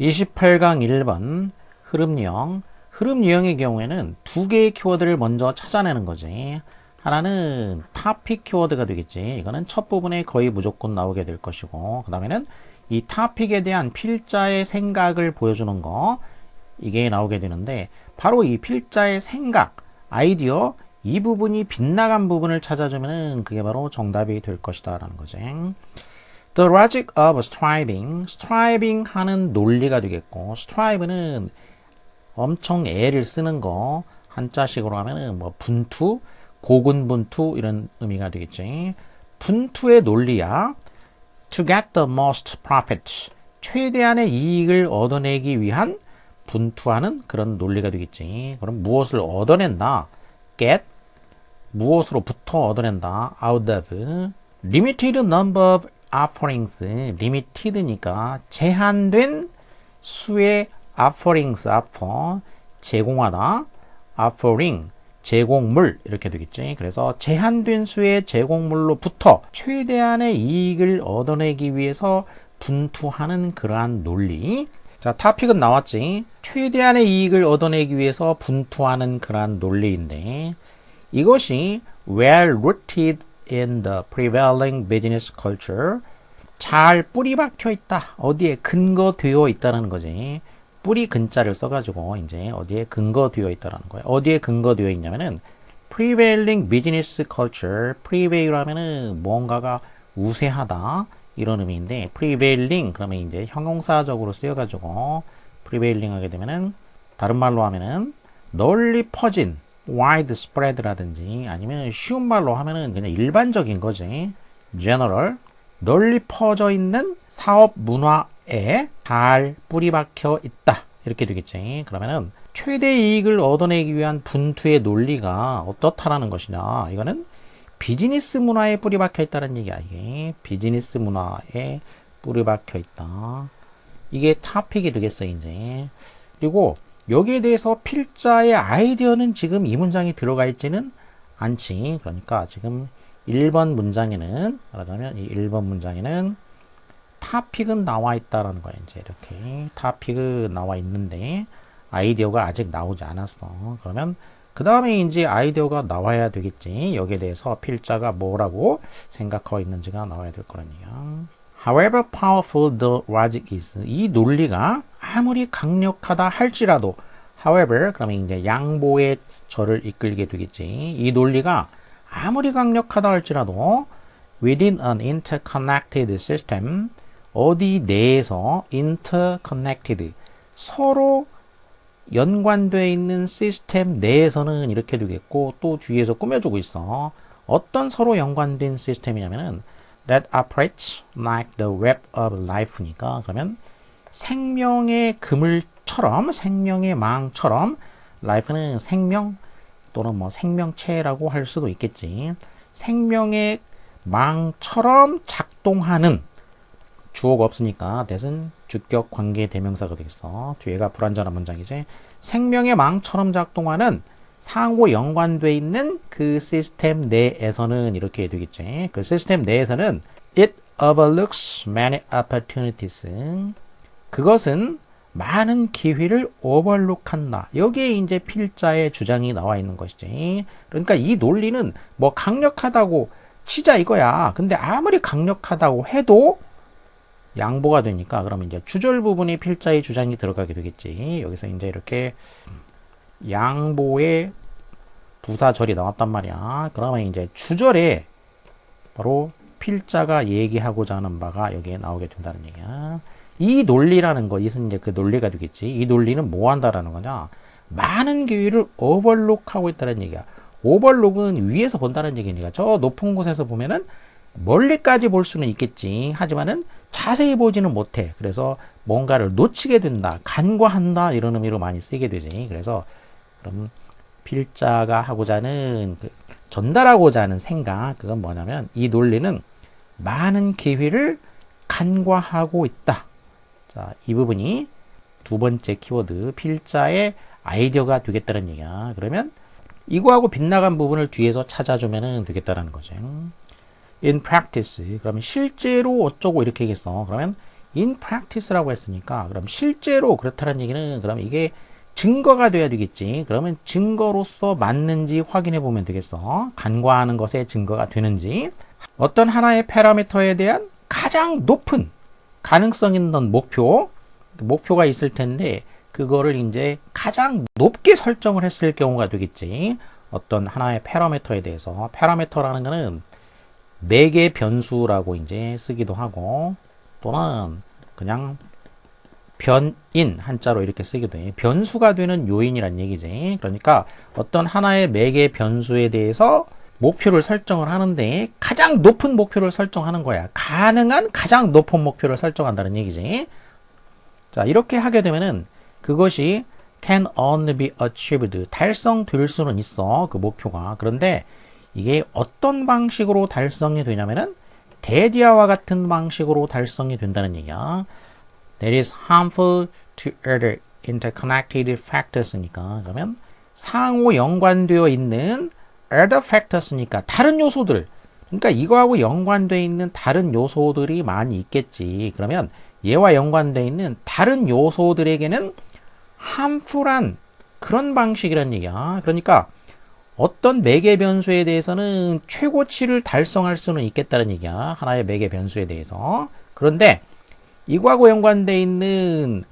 28강 1번 흐름 유형. 흐름 유형의 경우에는 두 개의 키워드를 먼저 찾아내는 거지. 하나는 topic 키워드가 되겠지. 이거는 첫 부분에 거의 무조건 나오게 될 것이고, 그 다음에는 이 topic에 대한 필자의 생각을 보여주는 거, 이게 나오게 되는데, 바로 이 필자의 생각, 아이디어, 이 부분이 빗나간 부분을 찾아주면은 그게 바로 정답이 될 것이다 라는 거지. The logic of striving. striving 하는 논리가 되겠고, strive는 엄청 애를 쓰는 거, 한자식으로 하면은 뭐 분투, 고군분투 이런 의미가 되겠지. 분투의 논리야. To get the most profit. 최대한의 이익을 얻어내기 위한 분투하는 그런 논리가 되겠지. 그럼 무엇을 얻어낸다? get, 무엇으로부터 얻어낸다? out of. limited number of offerings. limited니까 제한된 수의 offerings, offer, 제공하다. offering, 제공물 이렇게 되겠지. 그래서 제한된 수의 제공물로부터 최대한의 이익을 얻어내기 위해서 분투하는 그러한 논리. 자, 토픽은 나왔지. 최대한의 이익을 얻어내기 위해서 분투하는 그러한 논리인데, 이것이 well rooted in the prevailing business culture. 잘 뿌리 박혀 있다. 어디에 근거되어 있다는 거지. 뿌리 근자를 써가지고 이제 어디에 근거되어 있다는 거예요. 어디에 근거되어 있냐면은 prevailing business culture. prevail 하면은 뭔가가 우세하다 이런 의미인데, prevailing 그러면 이제 형용사적으로 쓰여가지고 prevailing 하게 되면은 다른 말로 하면은 널리 퍼진 widespread라든지 아니면 쉬운 말로 하면은 그냥 일반적인 거지. general, 널리 퍼져 있는 사업 문화에 잘 뿌리박혀 있다 이렇게 되겠지. 그러면은 최대 이익을 얻어내기 위한 분투의 논리가 어떻다라는 것이냐, 이거는 비즈니스 문화에 뿌리박혀 있다는 얘기야. 이게 비즈니스 문화에 뿌리박혀 있다, 이게 토픽이 되겠어 이제. 그리고 여기에 대해서 필자의 아이디어는 지금 이 문장에 들어가 있지는 않지. 그러니까 지금 1번 문장에는, 말하자면 이 1번 문장에는 토픽은 나와 있다라는 거야. 이제 이렇게 토픽은 나와 있는데 아이디어가 아직 나오지 않았어. 그러면 그 다음에 이제 아이디어가 나와야 되겠지. 여기에 대해서 필자가 뭐라고 생각하고 있는지가 나와야 될 거란 얘기야. However powerful the logic is. 이 논리가 아무리 강력하다 할지라도, however 그러면 이제 양보의 절을 이끌게 되겠지. 이 논리가 아무리 강력하다 할지라도 within an interconnected system, 어디 내에서 interconnected, 서로 연관되어 있는 시스템 내에서는 이렇게 되겠고, 또 뒤에서 꾸며주고 있어. 어떤 서로 연관된 시스템이냐면은 that operates like the web of life니까, 그러면 생명의 그물처럼, 생명의 망처럼, life는 생명 또는 뭐 생명체라고 할 수도 있겠지. 생명의 망처럼 작동하는, 주어가 없으니까 that은 주격 관계 대명사가 되겠어. 뒤에가 불완전한 문장이지. 생명의 망처럼 작동하는, 상호 연관되어 있는 그 시스템 내에서는 이렇게 되겠지. 그 시스템 내에서는 it overlooks many opportunities. 그것은 많은 기회를 오버룩한다. 여기에 이제 필자의 주장이 나와 있는 것이지. 그러니까 이 논리는 뭐 강력하다고 치자 이거야. 근데 아무리 강력하다고 해도 양보가 되니까, 그러면 이제 주절 부분에 필자의 주장이 들어가게 되겠지. 여기서 이제 이렇게 양보의 부사절이 나왔단 말이야. 그러면 이제 주절에 바로 필자가 얘기하고자 하는 바가 여기에 나오게 된다는 얘기야. 이 논리라는 거, 이것은 이제 그 논리가 되겠지. 이 논리는 뭐 한다라는 거냐? 많은 기회를 오버룩하고 있다는 얘기야. 오버룩은 위에서 본다는 얘기니까, 저 높은 곳에서 보면은 멀리까지 볼 수는 있겠지. 하지만은 자세히 보지는 못해. 그래서 뭔가를 놓치게 된다, 간과한다 이런 의미로 많이 쓰게 되지. 그래서 그럼 필자가 하고자 하는 전달하고자 하는 생각, 그건 뭐냐면 이 논리는 많은 기회를 간과하고 있다. 자, 이 부분이 두 번째 키워드 필자의 아이디어가 되겠다는 얘기야. 그러면 이거하고 빗나간 부분을 뒤에서 찾아주면 되겠다는 거죠. In practice, 그러면 실제로 어쩌고 이렇게 얘기했어. 그러면 in practice라고 했으니까 그럼 실제로 그렇다는 얘기는 그럼 이게 증거가 돼야 되겠지. 그러면 증거로서 맞는지 확인해 보면 되겠어. 간과하는 것에 증거가 되는지. 어떤 하나의 파라미터에 대한 가장 높은 가능성 있는 목표가 있을 텐데 그거를 이제 가장 높게 설정을 했을 경우가 되겠지. 어떤 하나의 파라미터에 대해서. 파라미터라는 거는 매개 변수라고 이제 쓰기도 하고 또는 그냥 변인 한자로 이렇게 쓰기도 해. 변수가 되는 요인이란 얘기지. 그러니까 어떤 하나의 매개 변수에 대해서 목표를 설정을 하는데 가장 높은 목표를 설정하는 거야. 가능한 가장 높은 목표를 설정한다는 얘기지. 자, 이렇게 하게 되면은 그것이 can only be achieved. 달성될 수는 있어. 그 목표가. 그런데 이게 어떤 방식으로 달성이 되냐면은 대디아와 같은 방식으로 달성이 된다는 얘기야. That is harmful to other interconnected factors니까 그러면 상호 연관되어 있는 other factors니까 다른 요소들 그러니까 이거하고 연관되어 있는 다른 요소들이 많이 있겠지. 그러면 얘와 연관되어 있는 다른 요소들에게는 harmful한 그런 방식이란 얘기야. 그러니까 어떤 매개 변수에 대해서는 최고치를 달성할 수는 있겠다는 얘기야. 하나의 매개 변수에 대해서. 그런데 이거하고 연관되어 있는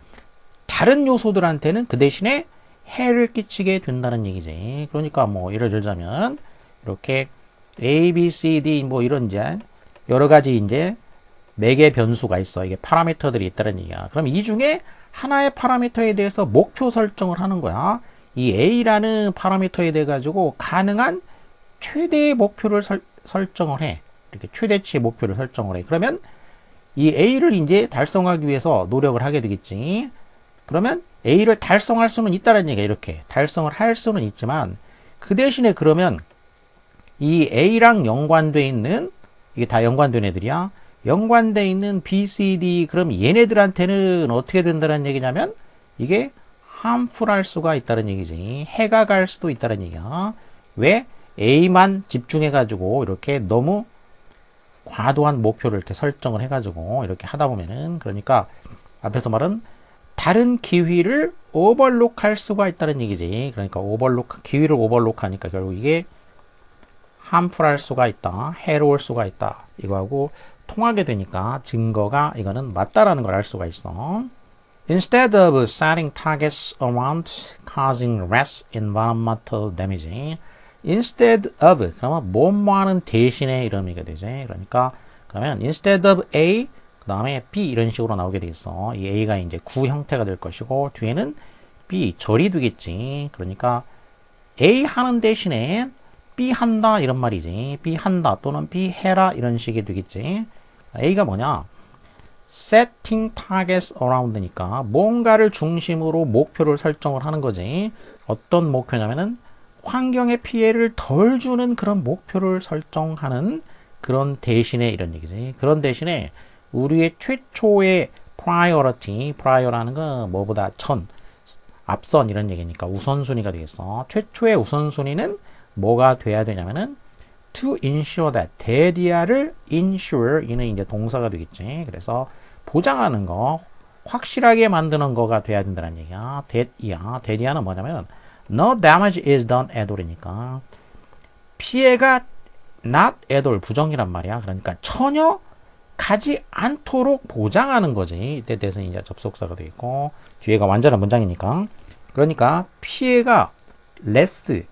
다른 요소들한테는 그 대신에 해를 끼치게 된다는 얘기지. 그러니까 뭐 예를 들자면 이렇게 A, B, C, D 뭐 이런 이제 여러 가지 이제 매개 변수가 있어. 이게 파라미터들이 있다는 얘기야. 그럼 이 중에 하나의 파라미터에 대해서 목표 설정을 하는 거야. 이 A라는 파라미터에 대해 가지고 가능한 최대의 목표를 설정을 해. 이렇게 최대치의 목표를 설정을 해. 그러면 이 A를 이제 달성하기 위해서 노력을 하게 되겠지. 그러면 A를 달성할 수는 있다는 얘기야. 이렇게 달성을 할 수는 있지만 그 대신에 그러면 이 A랑 연관돼 있는 이게 다 연관된 애들이야. 연관돼 있는 B, C, D 그럼 얘네들한테는 어떻게 된다는 얘기냐면 이게 harmful할 수가 있다는 얘기지. 해가 갈 수도 있다는 얘기야. 왜? A만 집중해 가지고 이렇게 너무 과도한 목표를 이렇게 설정을 해가지고 이렇게 하다 보면은 그러니까 앞에서 말은 다른 기회를 오버룩할 수가 있다는 얘기지. 그러니까 기회를 오버룩하니까 결국 이게 harmful할 수가 있다, 해로울 수가 있다. 이거하고 통하게 되니까 증거가 이거는 맞다라는 걸 알 수가 있어. Instead of setting targets around causing less environmental damage, instead of 그러면 뭐뭐하는 대신에 이런 의미가 되지. 그러니까 그러면 instead of A 그 다음에 B 이런 식으로 나오게 되겠어. 이 A가 이제 구 형태가 될 것이고 뒤에는 B 절이 되겠지. 그러니까 A 하는 대신에 B 한다 이런 말이지. B 한다 또는 B 해라 이런 식이 되겠지. A가 뭐냐? setting targets around니까 뭔가를 중심으로 목표를 설정을 하는 거지. 어떤 목표냐면은 환경에 피해를 덜 주는 그런 목표를 설정하는 그런 대신에 이런 얘기지. 그런 대신에 우리의 최초의 prior라는 건 뭐보다 앞선 이런 얘기니까 우선순위가 되겠어. 최초의 우선순위는 뭐가 돼야 되냐면은 to ensure that 대디아를 ensure 이는 이제 동사가 되겠지. 그래서 보장하는 거 확실하게 만드는 거가 돼야 된다는 얘기야. 대디아는 뭐냐면 no damage is done at all이니까 피해가 not at all 부정이란 말이야. 그러니까 전혀 가지 않도록 보장하는 거지. 이때 대해서 이제 접속사가 되겠고 뒤에가 완전한 문장이니까 그러니까 피해가 less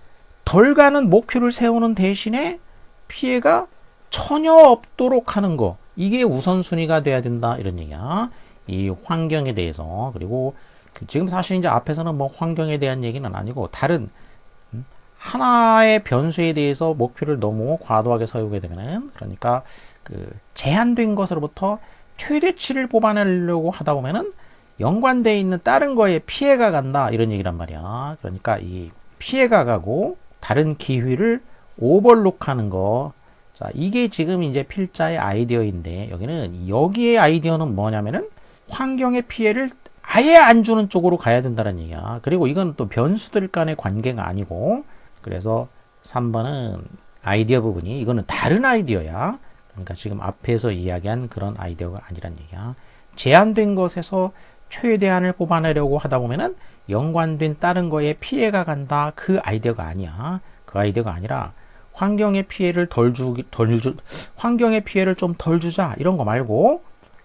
덜 가는 목표를 세우는 대신에 피해가 전혀 없도록 하는 거 이게 우선순위가 돼야 된다 이런 얘기야. 이 환경에 대해서 그리고 지금 사실 이제 앞에서는 뭐 환경에 대한 얘기는 아니고 다른 하나의 변수에 대해서 목표를 너무 과도하게 세우게 되면은 그러니까 그 제한된 것으로부터 최대치를 뽑아내려고 하다 보면은 연관되어 있는 다른 거에 피해가 간다 이런 얘기란 말이야. 그러니까 이 피해가 가고 다른 기회를 오버룩하는 거. 자, 이게 지금 이제 필자의 아이디어인데 여기의 아이디어는 뭐냐면은 환경의 피해를 아예 안 주는 쪽으로 가야 된다는 얘기야. 그리고 이건 또 변수들 간의 관계가 아니고 그래서 3번은 아이디어 부분이 이거는 다른 아이디어야. 그러니까 지금 앞에서 이야기한 그런 아이디어가 아니란 얘기야. 제한된 것에서 최대한을 뽑아내려고 하다 보면은 연관된 다른 거에 피해가 간다. 그 아이디어가 아니야. 그 아이디어가 아니라 환경의 피해를 환경의 피해를 좀 덜 주자. 이런 거 말고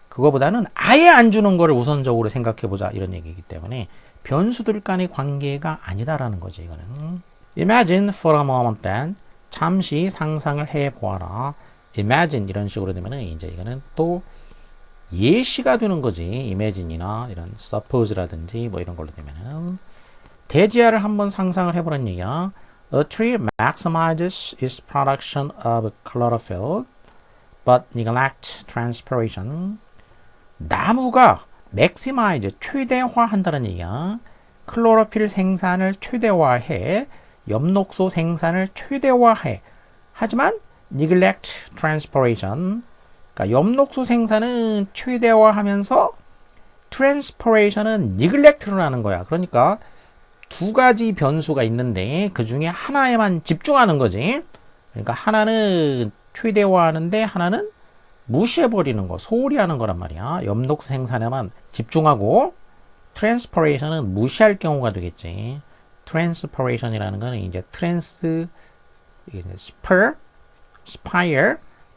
그거보다는 아예 안 주는 거를 우선적으로 생각해 보자. 이런 얘기이기 때문에 변수들 간의 관계가 아니다라는 거지, 이거는. Imagine for a moment then. 잠시 상상을 해 보아라. Imagine 이런 식으로 되면은 이제 이거는 또 예시가 되는 거지. imagine이나 이런 suppose라든지 뭐 이런 걸로 되면은 대지하를 한번 상상을 해보란 얘기야. A tree maximizes its production of chlorophyll, but neglects transpiration. 나무가 maximize 최대화한다는 얘기야. 클로로필 생산을 최대화해, 엽록소 생산을 최대화해. 하지만 neglect transpiration. 그러니까 엽록소 생산은 최대화하면서 transpiration은 neglect를 하는 거야. 그러니까 두 가지 변수가 있는데 그 중에 하나에만 집중하는 거지. 그러니까 하나는 최대화하는데 하나는 무시해버리는 거, 소홀히 하는 거란 말이야. 엽록소 생산에만 집중하고 transpiration은 무시할 경우가 되겠지. transpiration이라는 거는 이제 spire,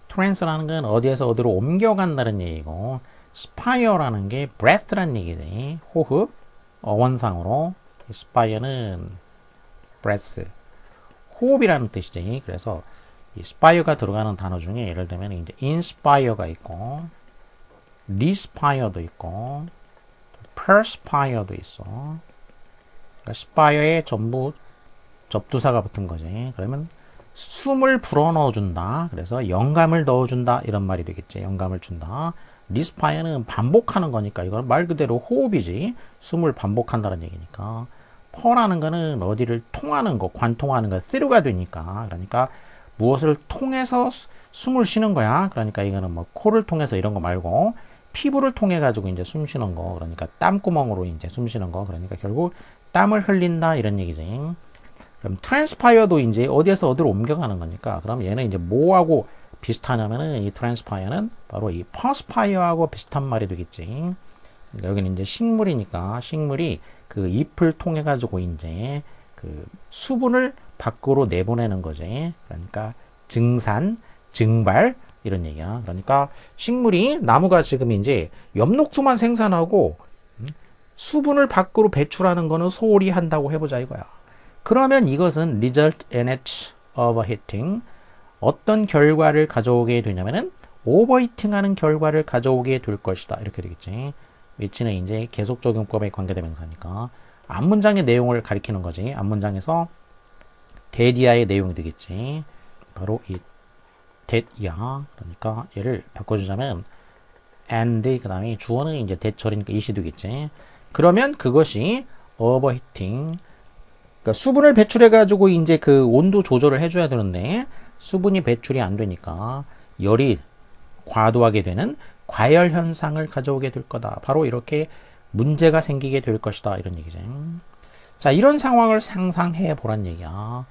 trans라는 건 어디에서 어디로 옮겨간다는 얘기고, spire라는 게 breath라는 얘기지. 호흡, 어원상으로. spire는 breath, 호흡이라는 뜻이지. 그래서 이 spire가 들어가는 단어 중에 예를 들면 이제 inspire가 있고, respire도 있고, perspire도 있어. 그러니까 spire에 전부 접두사가 붙은 거지. 그러면 숨을 불어넣어 준다. 그래서 영감을 넣어준다. 이런 말이 되겠지. 영감을 준다. 리스파이어는 반복하는 거니까 이건 말 그대로 호흡이지. 숨을 반복한다는 얘기니까. 퍼라는 거는 어디를 통하는 거, 관통하는 거, through가 되니까. 그러니까 무엇을 통해서 숨을 쉬는 거야. 그러니까 이거는 뭐 코를 통해서 이런 거 말고 피부를 통해 가지고 이제 숨 쉬는 거. 그러니까 땀구멍으로 이제 숨 쉬는 거. 그러니까 결국 땀을 흘린다. 이런 얘기지. 그럼 트랜스파이어도 이제 어디에서 어디로 옮겨가는 거니까 그럼 얘는 이제 뭐하고 비슷하냐면은 이 트랜스파이어는 바로 이 퍼스파이어하고 비슷한 말이 되겠지. 그러니까 여기는 이제 식물이니까 식물이 그 잎을 통해 가지고 이제 그 수분을 밖으로 내보내는 거지. 그러니까 증산, 증발 이런 얘기야. 그러니까 식물이 나무가 지금 이제 엽록소만 생산하고 수분을 밖으로 배출하는 거는 소홀히 한다고 해보자 이거야. 그러면 이것은 result in it overheating. 어떤 결과를 가져오게 되냐면은 오버히팅 하는 결과를 가져오게 될 것이다. 이렇게 되겠지. which는 이제 계속 적용법에 관계대명사니까 앞문장의 내용을 가리키는 거지. 앞문장에서 that이야의 내용이 되겠지. 바로 이 that이야. 그러니까 얘를 바꿔주자면 and 그 다음에 주어는 이제 that처리니까 it이 되겠지. 그러면 그것이 overheating, 그러니까 수분을 배출해 가지고 이제 그 온도 조절을 해줘야 되는데 수분이 배출이 안 되니까 열이 과도하게 되는 과열 현상을 가져오게 될 거다. 바로 이렇게 문제가 생기게 될 것이다. 이런 얘기죠. 자, 이런 상황을 상상해 보란 얘기야.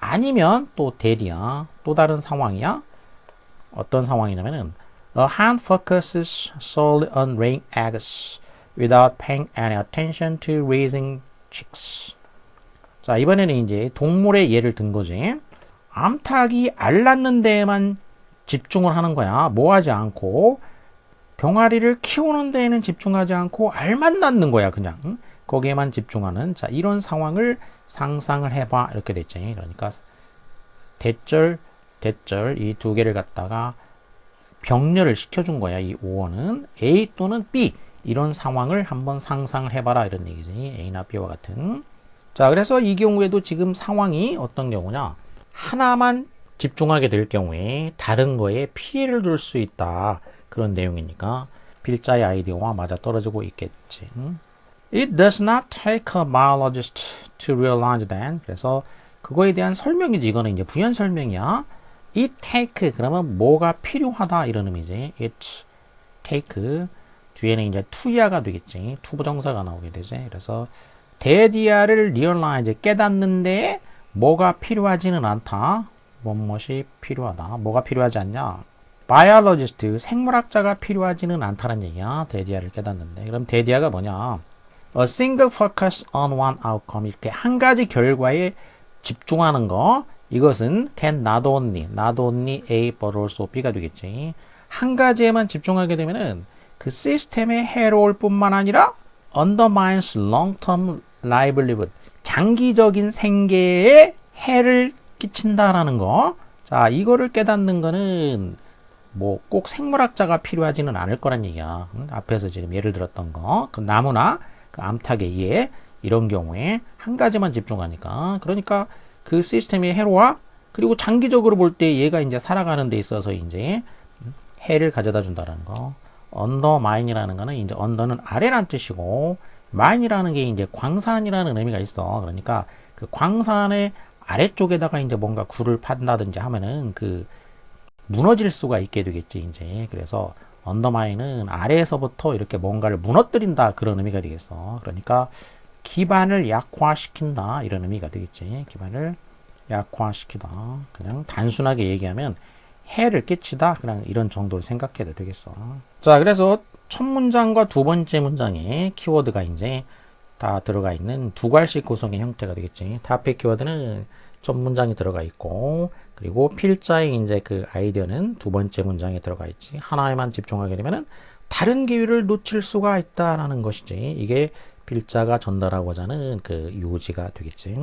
아니면 또 대리야. 또 다른 상황이야. 어떤 상황이냐면은 A hen focuses solely on laying eggs without paying any attention to raising chicks. 자, 이번에는 이제 동물의 예를 든 거지. 암탉이 알 낳는 데에만 집중을 하는 거야. 뭐 하지 않고 병아리를 키우는 데에는 집중하지 않고 알만 낳는 거야. 그냥 거기에만 집중하는, 자, 이런 상황을 상상을 해봐. 이렇게 됐지. 그러니까 대절 이 두 개를 갖다가 병렬을 시켜준 거야. 이 오어는 A 또는 B 이런 상황을 한번 상상을 해봐라. 이런 얘기지. A나 B와 같은. 자, 그래서 이 경우에도 지금 상황이 어떤 경우냐, 하나만 집중하게 될 경우에 다른 거에 피해를 줄 수 있다. 그런 내용이니까 필자의 아이디어와 맞아 떨어지고 있겠지. It does not take a biologist to realize that. 그래서 그거에 대한 설명이지. 이거는 이제 부연 설명이야. It take 그러면 뭐가 필요하다 이런 의미지. It take 뒤에는 이제 to야가 되겠지. to 부정사가 나오게 되지. 그래서 대디아를 realize 깨닫는데 뭐가 필요하지는 않다. 무엇이 필요하다. 뭐가 필요하지 않냐? biologist, 생물학자가 필요하지는 않다는 얘기야. 데디아를 깨닫는데. 그럼 데디아가 뭐냐? A single focus on one outcome. 이렇게 한 가지 결과에 집중하는 거. 이것은 can not only A but also B가 되겠지. 한 가지에만 집중하게 되면은 그 시스템에 해로울 뿐만 아니라 undermines long-term livelihood. 장기적인 생계에 해를 끼친다라는 거. 자, 이거를 깨닫는 거는 뭐 꼭 생물학자가 필요하지는 않을 거란 얘기야. 앞에서 지금 예를 들었던 거. 그 나무나 그 암탉의 이해 이런 경우에 한 가지만 집중하니까. 그러니까 그 시스템이 해로워. 그리고 장기적으로 볼 때 얘가 이제 살아가는 데 있어서 이제 해를 가져다 준다라는 거. 언더마인이라는 거는 이제 언더는 아래란 뜻이고 마인이라는 게 이제 광산이라는 의미가 있어. 그러니까 그 광산의 아래쪽에다가 이제 뭔가 굴을 판다든지 하면은 그 무너질 수가 있게 되겠지 이제. 그래서 언더마인은 아래에서부터 이렇게 뭔가를 무너뜨린다 그런 의미가 되겠어. 그러니까 기반을 약화시킨다 이런 의미가 되겠지. 기반을 약화시키다. 그냥 단순하게 얘기하면 해를 끼치다 그냥 이런 정도로 생각해도 되겠어. 자, 그래서 첫 문장과 두 번째 문장에 키워드가 이제 다 들어가 있는 두 갈씩 구성의 형태가 되겠지. 타픽 키워드는 첫 문장에 들어가 있고, 그리고 필자의 이제 그 아이디어는 두 번째 문장에 들어가 있지. 하나에만 집중하게 되면은 다른 기회를 놓칠 수가 있다라는 것이지. 이게 필자가 전달하고자 하는 그 요지가 되겠지.